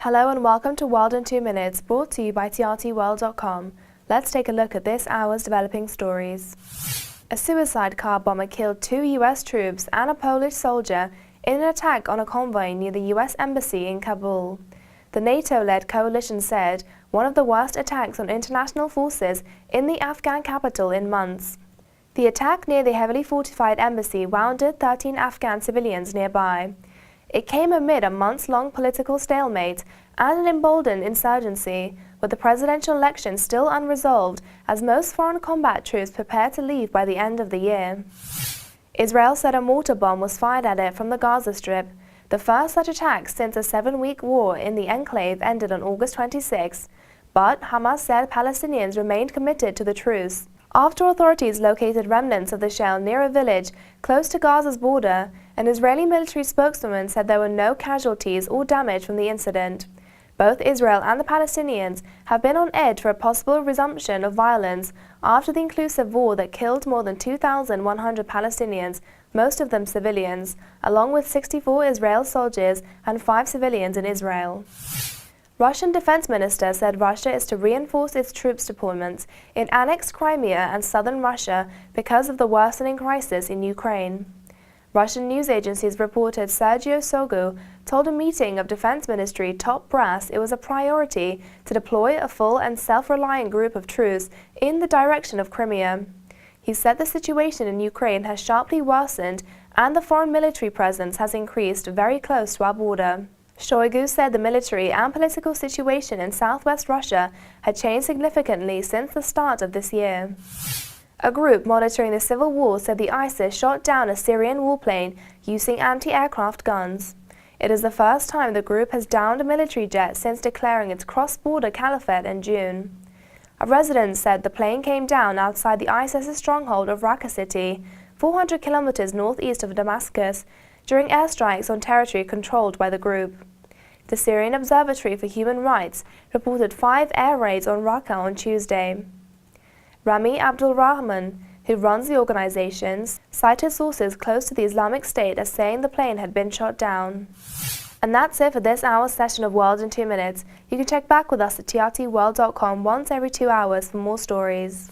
Hello and welcome to World in 2 Minutes, brought to you by trtworld.com. Let's take a look at this hour's developing stories. A suicide car bomber killed 2 US troops and a Polish soldier in an attack on a convoy near the US Embassy in Kabul. The NATO-led coalition said one of the worst attacks on international forces in the Afghan capital in months. The attack near the heavily fortified embassy wounded 13 Afghan civilians nearby. It came amid a months-long political stalemate and an emboldened insurgency, with the presidential election still unresolved as most foreign combat troops prepare to leave by the end of the year. Israel said a mortar bomb was fired at it from the Gaza Strip. The first such attack since a 7-week war in the enclave ended on August 26, but Hamas said Palestinians remained committed to the truce. After authorities located remnants of the shell near a village close to Gaza's border, an Israeli military spokeswoman said there were no casualties or damage from the incident. Both Israel and the Palestinians have been on edge for a possible resumption of violence after the inclusive war that killed more than 2,100 Palestinians, most of them civilians, along with 64 Israeli soldiers and 5 civilians in Israel. Russian defense minister said Russia is to reinforce its troops deployments in annexed Crimea and southern Russia because of the worsening crisis in Ukraine. Russian news agencies reported Sergei Shoigu told a meeting of Defense Ministry top brass it was a priority to deploy a full and self-reliant group of troops in the direction of Crimea. He said the situation in Ukraine has sharply worsened and the foreign military presence has increased very close to our border. Shoigu said the military and political situation in southwest Russia had changed significantly since the start of this year. A group monitoring the civil war said the ISIS shot down a Syrian warplane using anti-aircraft guns. It is the first time the group has downed a military jet since declaring its cross-border caliphate in June. A resident said the plane came down outside the ISIS stronghold of Raqqa city, 400 kilometers northeast of Damascus, during airstrikes on territory controlled by the group. The Syrian Observatory for Human Rights reported 5 air raids on Raqqa on Tuesday. Rami Abdulrahman, who runs the organization, cited sources close to the Islamic State as saying the plane had been shot down. And that's it for this hour's session of World in 2 Minutes. You can check back with us at trtworld.com once every 2 hours for more stories.